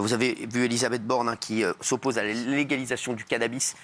Vous avez vu Elisabeth Borne qui s'oppose à la légalisation du cannabis.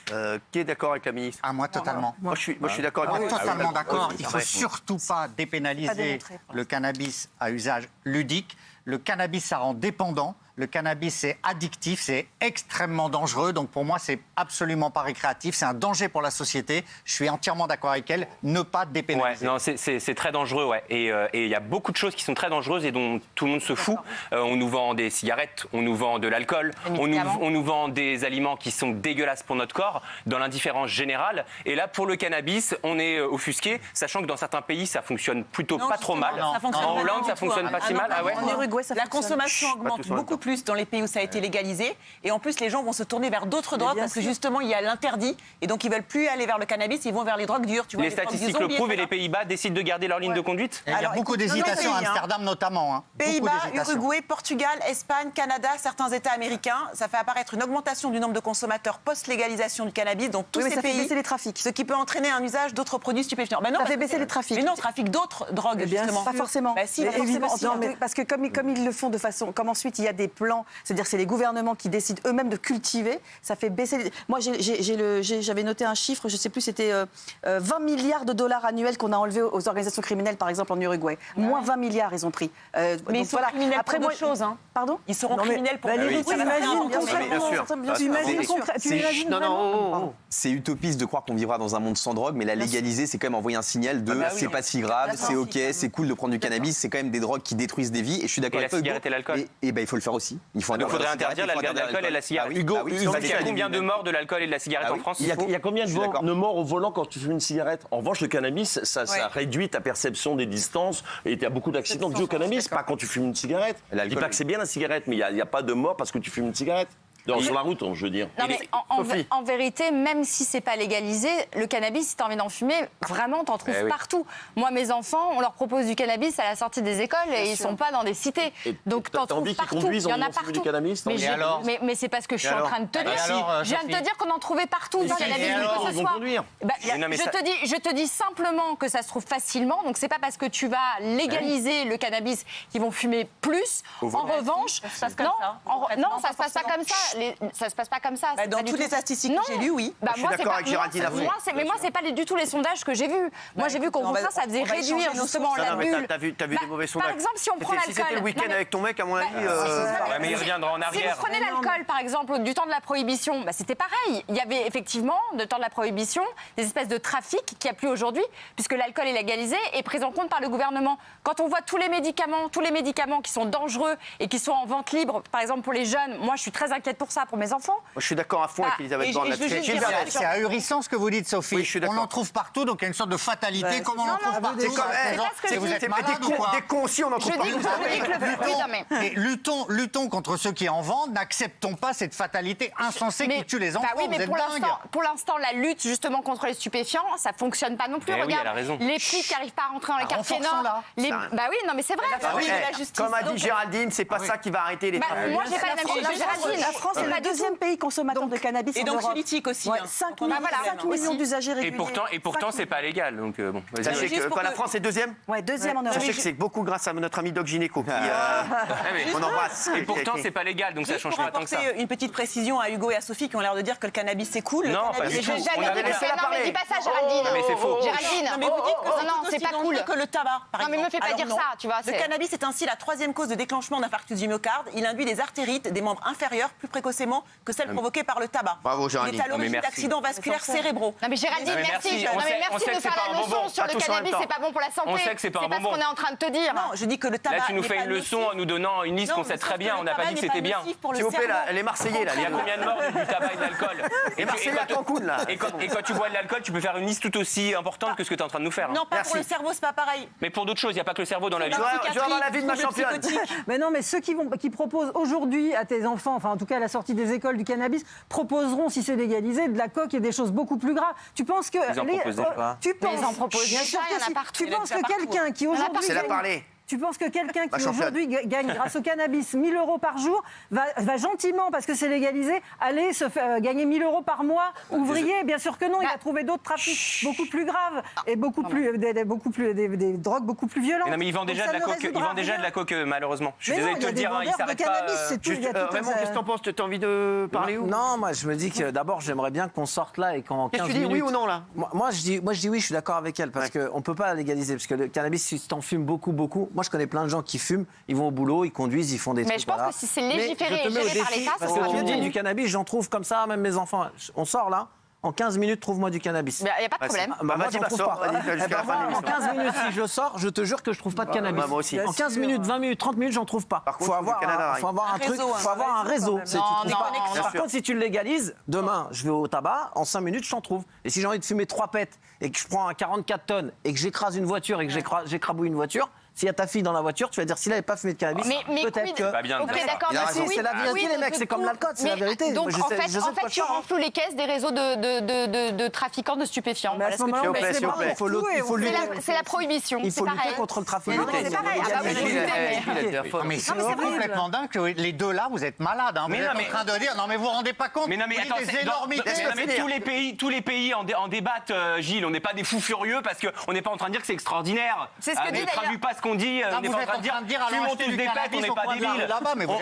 Qui est d'accord avec la ministre? Moi, totalement. Moi, je suis d'accord avec vous. Totalement d'accord. Il ne faut surtout pas dépénaliser le cannabis à usage ludique. Le cannabis, ça rend dépendant. Le cannabis, c'est addictif, c'est extrêmement dangereux. Donc pour moi, c'est absolument pas récréatif. C'est un danger pour la société. Je suis entièrement d'accord avec elle. Ne pas dépénaliser. Ouais, non, c'est très dangereux, ouais. Et il y a beaucoup de choses qui sont très dangereuses et dont tout le monde se fout. On nous vend des cigarettes, on nous vend de l'alcool, on nous vend des aliments qui sont dégueulasses pour notre corps, dans l'indifférence générale. Et là, pour le cannabis, on est offusqué, sachant que dans certains pays, ça fonctionne plutôt pas trop mal. En Hollande, ça fonctionne pas si mal. Ah ouais. En Uruguay, la consommation augmente beaucoup plus dans les pays où ça a été légalisé. Et en plus, les gens vont se tourner vers d'autres drogues parce que justement, il y a l'interdit. Et donc, ils veulent plus aller vers le cannabis, ils vont vers les drogues dures. Tu vois, les statistiques le prouvent et les Pays-Bas décident de garder leur ligne de conduite. Il y a beaucoup d'hésitations à Amsterdam notamment. Pays-Bas, Uruguay, Portugal, Espagne, Canada, certains États américains. Ça fait apparaître une augmentation du nombre de consommateurs post-légalisation du cannabis dans tous ces pays. Ça fait baisser les trafics. Ce qui peut entraîner un usage d'autres produits stupéfiants. Ben non, ça fait baisser les trafics. Mais non, trafic d'autres drogues, justement. Pas forcément. Bah, si, évidemment. Parce que comme ils le font de façon... Comme ensuite, il y a des plans, c'est-à-dire c'est les gouvernements qui décident eux-mêmes de cultiver, ça fait baisser... Moi, j'avais noté un chiffre, je ne sais plus, c'était 20 milliards de dollars annuels qu'on a enlevés aux organisations criminelles, par exemple en Uruguay. Moins 20 milliards, ils ont pris. Mais ils sont criminels pour d'autres choses. Pardon? Ils seront criminels pour d'autres choses. T'imagines Non. C'est utopiste de croire qu'on vivra dans un monde sans drogue, mais la légaliser, c'est quand même envoyer un signal de c'est pas si grave, c'est ok, c'est cool de prendre du cannabis, c'est quand même des drogues qui détruisent des vies. Et je suis d'accord avec toi. Et la cigarette et l'alcool. Et ben il faut le faire aussi. Il faudrait interdire l'alcool et la cigarette. Hugo, il y a combien de morts de l'alcool et de la cigarette en France? Il y a combien de morts au volant quand tu fumes une cigarette? En revanche, le cannabis, ça réduit ta perception des distances. Et il y a beaucoup d'accidents dus au cannabis, pas quand tu fumes une cigarette. Je dis pas que c'est bien la cigarette, mais il n'y a pas de mort parce que tu fumes une cigarette. Sur la route, je veux dire. Non, mais en vérité, même si c'est pas légalisé, le cannabis, si t'as envie d'en fumer, vraiment, t'en trouves partout. Moi, mes enfants, on leur propose du cannabis à la sortie des écoles et ils sont pas dans des cités. Donc t'en trouves partout. Il y en a partout. Du cannabis, mais c'est pas ce que je suis en train de te dire. Je viens de te dire qu'on en trouvait partout du cannabis. Je te dis simplement que ça se trouve facilement. Donc c'est pas parce que tu vas légaliser le cannabis qu'ils vont fumer plus. En revanche, non, ça se passe pas comme ça. Ça se passe pas comme ça. Dans toutes les statistiques que j'ai lues, oui. Je suis d'accord avec Géraldine Lafont. Mais moi, c'est pas du tout les sondages que j'ai vus. Moi, j'ai vu qu'au contraire, ça faisait réduire justement la bulle. T'as vu des mauvais sondages. Par exemple, si on prend l'alcool. Si c'était le week-end avec ton mec, à mon avis. Mais il reviendra en arrière. Si vous prenez l'alcool, par exemple, du temps de la prohibition, c'était pareil. Il y avait effectivement, du temps de la prohibition, des espèces de trafic qu'il n'y a plus aujourd'hui, puisque l'alcool est légalisé et pris en compte par le gouvernement. Quand on voit tous les médicaments qui sont dangereux et qui sont en vente libre, par exemple pour les jeunes, moi, je suis très inquiète pour ça, pour mes enfants. Moi, je suis d'accord à fond avec Elisabeth Borne là-dessus. C'est ahurissant ce que vous dites, Sophie. Oui, je suis d'accord. On en trouve partout, donc il y a une sorte de fatalité. Comment on en trouve partout? Vous êtes malade ou quoi? Des cons aussi, on en trouve partout. Luttons contre ceux qui en vendent. N'acceptons pas cette fatalité insensée qui tue les enfants. Oui, mais pour l'instant, la lutte justement contre les stupéfiants, ça fonctionne pas non plus. Regarde, les prix qui n'arrivent pas à rentrer dans les quartiers nord. Bah oui, non, mais c'est vrai. Comme a dit Géraldine, c'est pas ça qui va arrêter les trafics. Moi, j'ai pas la même chose que Géraldine. La France est le deuxième pays consommateur de cannabis et en Europe. Et d'anxiolytiques aussi. 5 millions d'usagers réguliers. Et pourtant, c'est pas légal. Donc bon. Sachez que la France est deuxième. Ouais, deuxième en Europe. Sachez que c'est beaucoup grâce à notre ami Doc Gynéco qu'on embrasse. Et pourtant, c'est pas légal, donc ça change pas tant que ça. Une petite précision à Hugo et à Sophie qui ont l'air de dire que le cannabis c'est cool. Non, pas du tout. On avait laissé la parler. Non, mais dis pas ça, Géraldine. Mais c'est faux. Géraldine. Mais vous dites que non, c'est pas cool que le tabac. Non, mais me fais pas dire ça, tu vois. Le cannabis est ainsi la 3e cause de déclenchement d'infarctus du myocarde. Il induit des artérites des membres inférieurs plus précocement que celles provoquées par le tabac. Bravo, Géraldine. Il est à l'origine d'accidents vasculaires cérébraux. Non, mais Géraldine, merci. Non, mais merci de nous faire la leçon sur le cannabis, c'est pas bon pour la santé. On sait que c'est pas un bonbon. C'est pas ce qu'on est en train de te dire. Non, je dis que le tabac. Là, tu nous fais une leçon en nous donnant une liste qu'on sait très bien. On n'a pas dit que c'était bien. S'il vous plaît, les Marseillais, là. Il y a combien de morts du tabac et de l'alcool? Les Marseillais à Cancun, là. Et quand tu bois de l'alcool, tu peux faire une liste tout aussi importante que ce que tu es en train de nous faire. Non, pas pour le cerveau, c'est pas pareil. Mais pour d'autres choses, il n'y a pas que le cerveau dans la vie. Je vais avoir la vie de ma championne. Mais non, mais ceux qui proposent aujourd'hui à tes enfants, enfin en tout cas à la sortie des écoles du cannabis, proposeront, si c'est légalisé, de la coke et des choses beaucoup plus graves. Tu penses que ils en proposent pas. Tu penses, ils en proposent. bien sûr il y en a que partout. tu penses que quelqu'un qui aujourd'hui C'est la parler. Tu penses que quelqu'un Ma qui championne. aujourd'hui gagne grâce au cannabis 1 000 euros par jour va gentiment, parce que c'est légalisé, aller se faire gagner 1 000 euros par mois, ouvrier? Bien sûr que non, il va trouver d'autres trafics beaucoup plus graves et des drogues beaucoup plus violentes. Non mais ils vendent déjà de la coke, malheureusement. Je suis désolé de te le dire, ils s'arrêtent pas. Raymond, qu'est-ce que t'en penses? T'as envie de parler ou Non, moi je me dis que d'abord j'aimerais bien qu'on sorte là et qu'en 15 tu dis, minutes... oui ou non là? Moi je dis oui, je suis d'accord avec elle parce qu'on ne peut pas légaliser parce que le cannabis, si t'en fumes beaucoup, moi je connais plein de gens qui fument, ils vont au boulot, ils conduisent, ils font des trucs. Mais je pense que si c'est légiféré et géré par l'État, parce que tu me dis du cannabis, j'en trouve comme ça, même mes enfants. On sort là. En 15 minutes, trouve-moi du cannabis. Il n'y a pas de problème. Moi, j'en trouve pas. En 15 minutes, si je le sors, je te jure que je trouve pas de cannabis. Moi aussi. En 15 minutes, 20 minutes, 30 minutes, j'en trouve pas. Par contre, faut avoir un truc, faut avoir un réseau. Par contre, si tu le légalises, demain, je vais au tabac, en 5 minutes, je t'en trouve. Et si j'ai envie de fumer 3 pets et que je prends un 44 tonnes et que j'écrase une voiture et que j'écrabouille une voiture, s'il y a ta fille dans la voiture, tu vas dire s'il n'avait pas fumé de cannabis, peut-être que... Ok, d'accord. C'est la vérité, les mecs, c'est comme l'alcool, c'est la vérité. Donc, en fait, tu renfloues les caisses des réseaux de trafiquants de stupéfiants. S'il vous plaît, s'il vous plaît. C'est la prohibition. Il faut lutter contre le trafic. C'est pareil. Mais c'est complètement dingue que les deux là, vous êtes malades. Vous êtes en train de dire, non mais vous vous rendez pas compte. Mais non mais attends, des énormités. tous les pays en débattent, Gilles. On n'est pas des fous furieux parce qu'on n'est pas en train de dire que c'est extraordinaire. C'est ce que dit traduis pas ce qu'on dit. On n'est pas en train de dire fumons tous des pètes, on n'est pas débiles.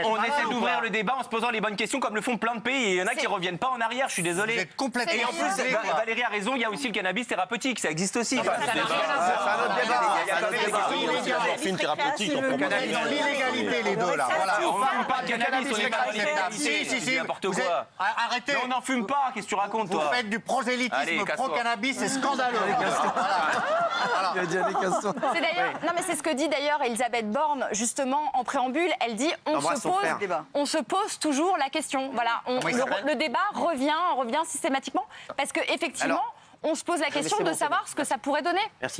On essaie d'ouvrir le débat en se posant les bonnes questions comme le font plein de pays. Et il y en a qui reviennent pas en arrière. Je suis désolé. Vous êtes complètement. Et en plus, Valérie a raison. Il y a aussi le cannabis thérapeutique. Ça existe aussi. C'est un autre débat. Morphine thérapeutique, on prend pas. Dans l'illégalité les deux là. Voilà. On ne fume pas de cannabis, on n'est pas dans l'illégalité. Si. N'importe quoi. Arrêtez. Mais on n'en fume pas. Qu'est-ce que tu racontes, Vous toi? faites du prosélytisme Allez, casse-toi. pro-cannabis, c'est scandaleux. Il a dit allez, casse-toi. C'est d'ailleurs, non mais c'est ce que dit d'ailleurs Elisabeth Borne justement en préambule. Elle dit on se pose toujours la question. Voilà, le débat revient systématiquement parce que effectivement on se pose la question de savoir ce que ça pourrait donner. Merci.